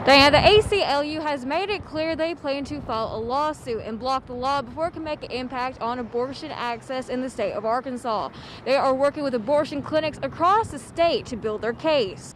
Diana, the ACLU has made it clear they plan to file a lawsuit and block the law before it can make an impact on abortion access in the state of Arkansas. They are working with abortion clinics across the state to build their case.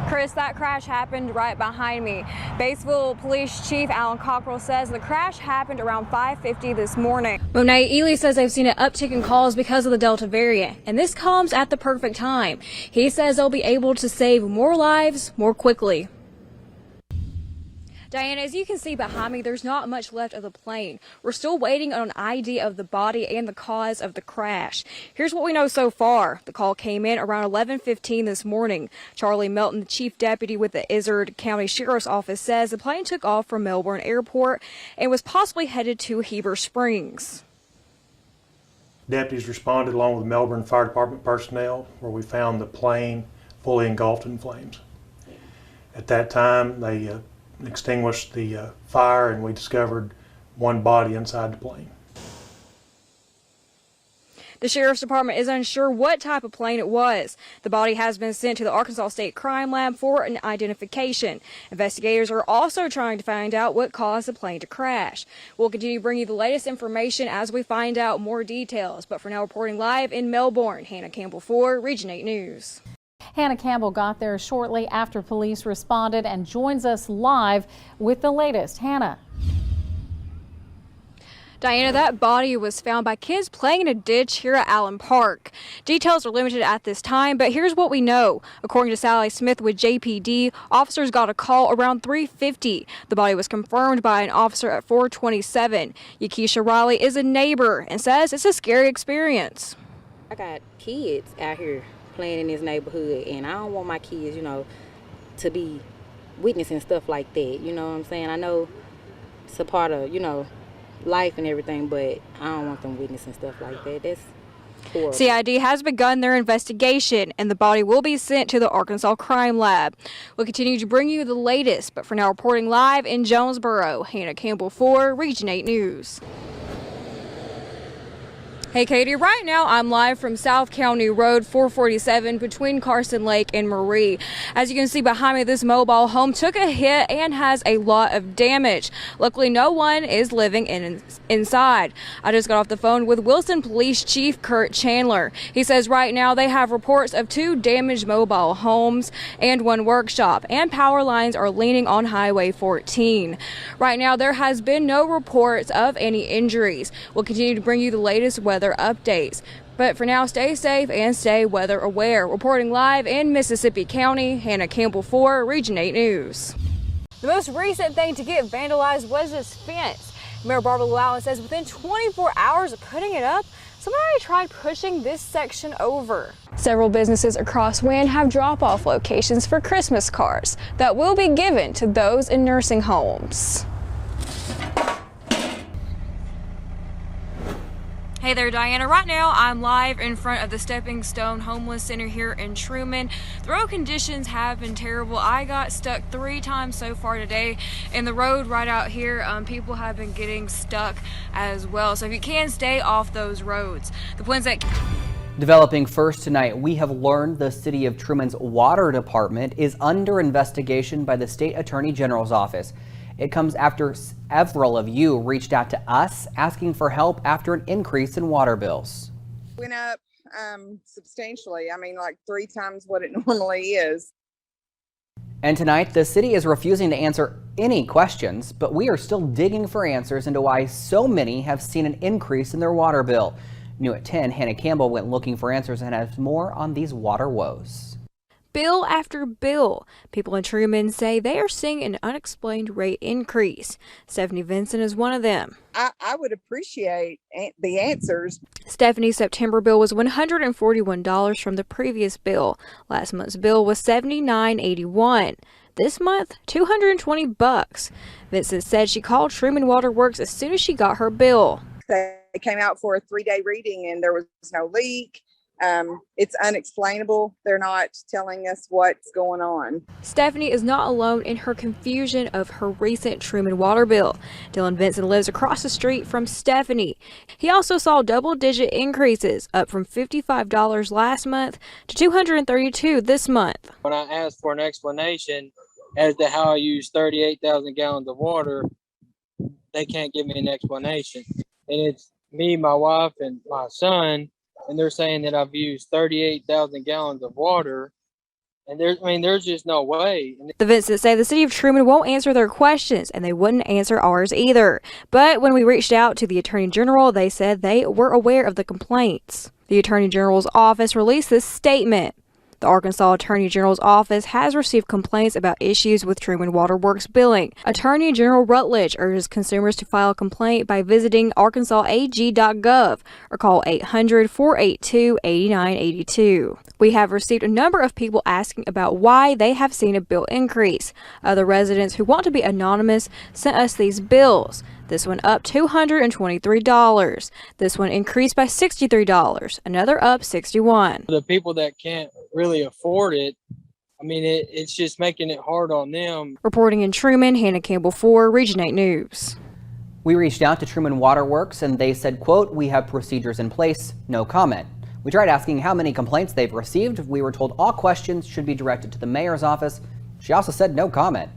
Chris, that crash happened right behind me. Batesville Police Chief Alan Cockrell says the crash happened around 5:50 this morning. Monet Ely says they've seen an uptick in calls because of the Delta variant, and this comes at the perfect time. He says they'll be able to save more lives more quickly. Diana, as you can see behind me, there's not much left of the plane. We're still waiting on an ID of the body and the cause of the crash. Here's what we know so far. The call came in around 11:15 this morning. Charlie Melton, the chief deputy with the Izard County Sheriff's Office, says the plane took off from Melbourne Airport and was possibly headed to Heber Springs. Deputies responded along with Melbourne Fire Department personnel, where we found the plane fully engulfed in flames. At that time, they extinguished the fire, and we discovered one body inside the plane. The Sheriff's Department is unsure what type of plane it was. The body has been sent to the Arkansas State Crime Lab for an identification. Investigators are also trying to find out what caused the plane to crash. We'll continue to bring you the latest information as we find out more details. But for now, reporting live in Melbourne, Hannah Campbell for Region 8 News. Hannah Campbell got there shortly after police responded and joins us live with the latest. Hannah. Diana, that body was found by kids playing in a ditch here at Allen Park. Details are limited at this time, but here's what we know. According to Sally Smith with JPD, officers got a call around 3:50. The body was confirmed by an officer at 4:27. Yakisha Riley is a neighbor and says it's a scary experience. I got kids out here playing in this neighborhood, and I don't want my kids, to be witnessing stuff like that. You know what I'm saying? I know it's a part of, life and everything, but I don't want them witnessing stuff like that. That's horrible. CID has begun their investigation, and the body will be sent to the Arkansas Crime Lab. We'll continue to bring you the latest, but for now, reporting live in Jonesboro, Hannah Campbell for Region 8 News. Hey Katie, right now I'm live from South County Road 447 between Carson Lake and Marie. As you can see behind me, this mobile home took a hit and has a lot of damage. Luckily, no one is living inside. I just got off the phone with Wilson Police Chief Kurt Chandler. He says right now they have reports of 2 damaged mobile homes and 1 workshop, and power lines are leaning on Highway 14. Right now there has been no reports of any injuries. We'll continue to bring you the latest weather updates. But for now, stay safe and stay weather aware. Reporting live in Mississippi County, Hannah Campbell for Region 8 News. The most recent thing to get vandalized was this fence. Mayor Barbara Llewellyn says within 24 hours of putting it up, somebody tried pushing this section over. Several businesses across Wynn have drop-off locations for Christmas cards that will be given to those in nursing homes. Hey there, Diana. Right now, I'm live in front of the Stepping Stone Homeless Center here in Truman. The road conditions have been terrible. I got stuck 3 times so far today, and the road right out here, people have been getting stuck as well. So if you can, stay off those roads. The plans that Developing first tonight, we have learned the City of Truman's water department is under investigation by the State Attorney General's office. It comes after several of you reached out to us asking for help after an increase in water bills. Went up substantially. I mean, like 3 times what it normally is. And tonight, the city is refusing to answer any questions, but we are still digging for answers into why so many have seen an increase in their water bill. New at 10, Hannah Campbell went looking for answers and has more on these water woes. Bill after bill. People in Truman say they are seeing an unexplained rate increase. Stephanie Vincent is one of them. I would appreciate the answers. Stephanie's September bill was $141 from the previous bill. Last month's bill was $79.81. This month, $220. Vincent said she called Truman Water Works as soon as she got her bill. They came out for a 3-day reading and there was no leak. It's unexplainable. They're not telling us what's going on. Stephanie is not alone in her confusion of her recent Truman water bill. Dylan Benson lives across the street from Stephanie. He also saw double-digit increases, up from $55 last month to $232 this month. When I asked for an explanation as to how I use 38,000 gallons of water, they can't give me an explanation. And it's me, my wife, and my son, and they're saying that I've used 38,000 gallons of water, and there's just no way. The Vincents say the city of Truman won't answer their questions, and they wouldn't answer ours either. But when we reached out to the Attorney General, they said they were aware of the complaints. The Attorney General's office released this statement. The Arkansas Attorney General's office has received complaints about issues with Truman Water Works billing. Attorney General Rutledge urges consumers to file a complaint by visiting arkansasag.gov or call 800-482-8982. We have received a number of people asking about why they have seen a bill increase. Other residents who want to be anonymous sent us these bills. This one up $223. This one increased by $63. Another up $61. The people that can't really afford it, it's just making it hard on them. Reporting in Truman, Hannah Campbell for Region 8 News. We reached out to Truman Water Works and they said, quote, "We have procedures in place, no comment." We tried asking how many complaints they've received. We were told all questions should be directed to the mayor's office. She also said no comment.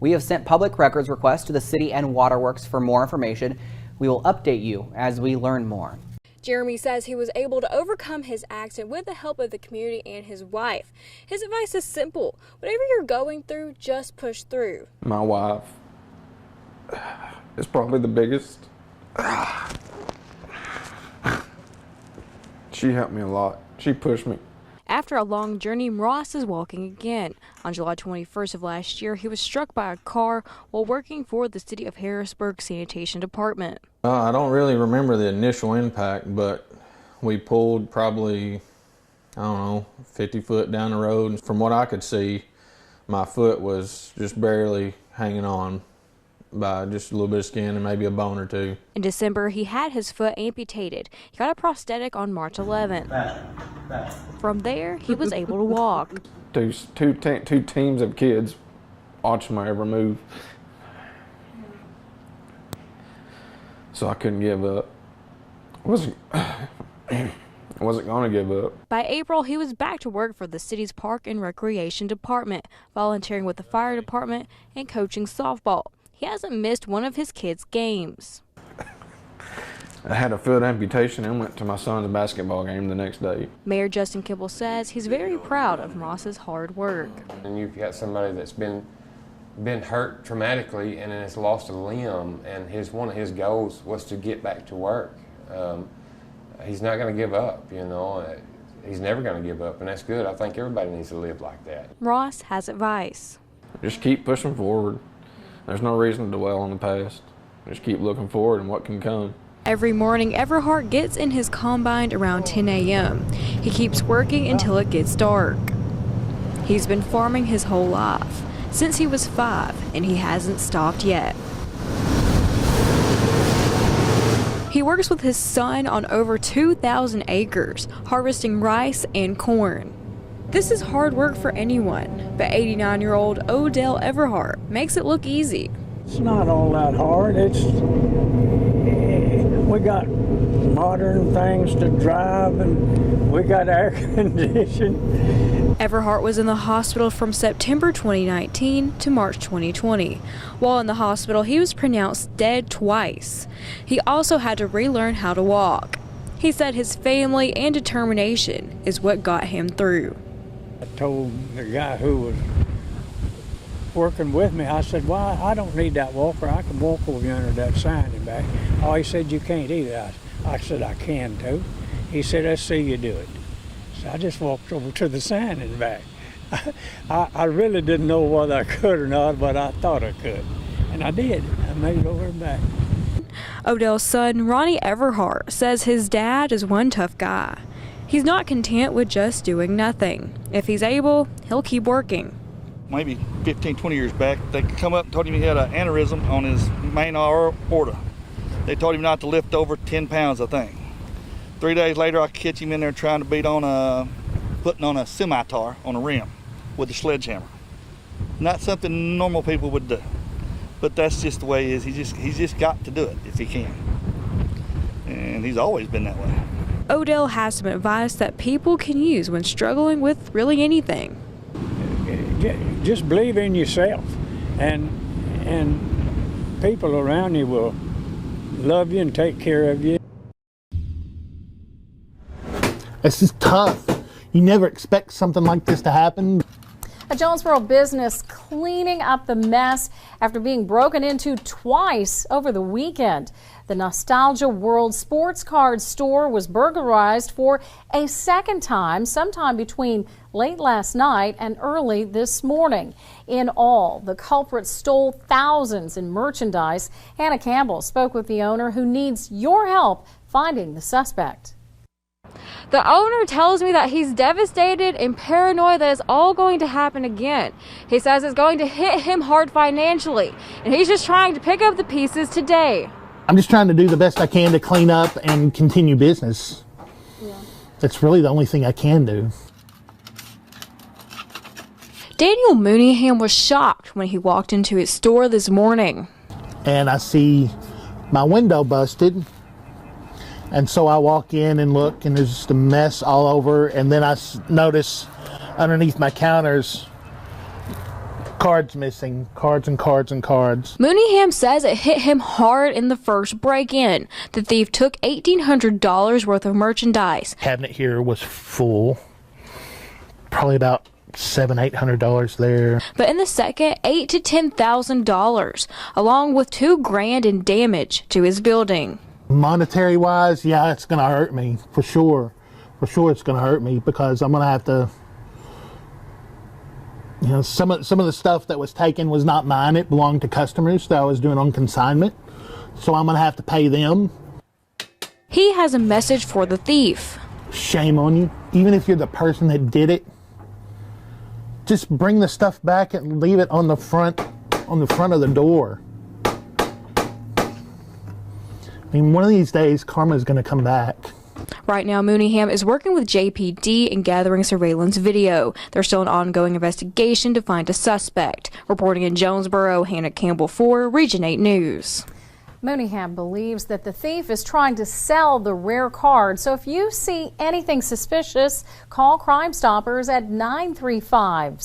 We have sent public records requests to the city and Waterworks for more information. We will update you as we learn more. Jeremy says he was able to overcome his accident with the help of the community and his wife. His advice is simple. Whatever you're going through, just push through. My wife is probably the biggest. She helped me a lot. She pushed me. After a long journey, Ross is walking again. On July 21st of last year, he was struck by a car while working for the City of Harrisburg Sanitation Department. I don't really remember the initial impact, but we pulled probably, 50 foot down the road. And from what I could see, my foot was just barely hanging on by just a little bit of skin and maybe a bone or two. In December, he had his foot amputated. He got a prosthetic on March 11th. From there, he was able to walk. Two teams of kids watching my every move. So I couldn't give up. I wasn't going to give up. By April, he was back to work for the city's Park and Recreation Department, volunteering with the fire department and coaching softball. He hasn't missed one of his kids' games. I had a foot amputation and went to my son's basketball game the next day. Mayor Justin Kimball says he's very proud of Ross's hard work. And you've got somebody that's been hurt traumatically and has lost a limb, and one of his goals was to get back to work. He's not going to give up, He's never going to give up, and that's good. I think everybody needs to live like that. Ross has advice. Just keep pushing forward. There's no reason to dwell on the past. Just keep looking forward and what can come. Every morning, Everhart gets in his combine around 10 a.m. He keeps working until it gets dark. He's been farming his whole life, since he was 5, and he hasn't stopped yet. He works with his son on over 2,000 acres, harvesting rice and corn. This is hard work for anyone, but 89-year-old Odell Everhart makes it look easy. It's not all that hard. We got modern things to drive and we got air conditioning. Everhart was in the hospital from September 2019 to March 2020. While in the hospital, he was pronounced dead twice. He also had to relearn how to walk. He said his family and determination is what got him through. I told the guy who was working with me, I said, well, I don't need that walker. I can walk over under that sign and back. Oh, he said, you can't either. I said, I can too. He said, let's see you do it. So I just walked over to the sign and back. I really didn't know whether I could or not, but I thought I could. And I did. I made it over and back. Odell's son, Ronnie Everhart, says his dad is one tough guy. He's not content with just doing nothing. If he's able, he'll keep working. Maybe 15, 20 years back, they come up and told him he had an aneurysm on his main aorta. They told him not to lift over 10 pounds, I think. 3 days later, I catch him in there trying to putting on a semi-tar on a rim with a sledgehammer. Not something normal people would do, but that's just the way he is. He's just got to do it if he can, and he's always been that way. Odell has some advice that people can use when struggling with really anything. Just believe in yourself, and people around you will love you and take care of you. It's just tough. You never expect something like this to happen. A Jonesboro business cleaning up the mess after being broken into twice over the weekend. The Nostalgia World Sports Card store was burglarized for a second time, sometime between late last night and early this morning. In all, the culprits stole thousands in merchandise. Hannah Campbell spoke with the owner, who needs your help finding the suspect. The owner tells me that he's devastated and paranoid that it's all going to happen again. He says it's going to hit him hard financially, and he's just trying to pick up the pieces today. I'm just trying to do the best I can to clean up and continue business. Yeah. That's really the only thing I can do. Daniel Mooneyham was shocked when he walked into his store this morning. And I see my window busted. And so I walk in and look, and there's just a mess all over. And then I notice underneath my counters, cards missing, cards and cards and cards. Mooneyham says it hit him hard in the first break-in. The thief took $1,800 worth of merchandise. Cabinet here was full, probably about $700-800 there. But in the second, $8,000 to $10,000, along with $2,000 in damage to his building. Monetary wise, yeah, it's going to hurt me for sure. For sure, it's going to hurt me because I'm going to have to. You know, some of the stuff that was taken was not mine. It belonged to customers that I was doing on consignment. So I'm going to have to pay them. He has a message for the thief. Shame on you. Even if you're the person that did it, just bring the stuff back and leave it on the front of the door. I mean, one of these days, karma is going to come back. Right now, Mooneyham is working with JPD and gathering surveillance video. There's still an ongoing investigation to find a suspect. Reporting in Jonesboro, Hannah Campbell for Region 8 News. Mooneyham believes that the thief is trying to sell the rare card. So if you see anything suspicious, call Crime Stoppers at 935.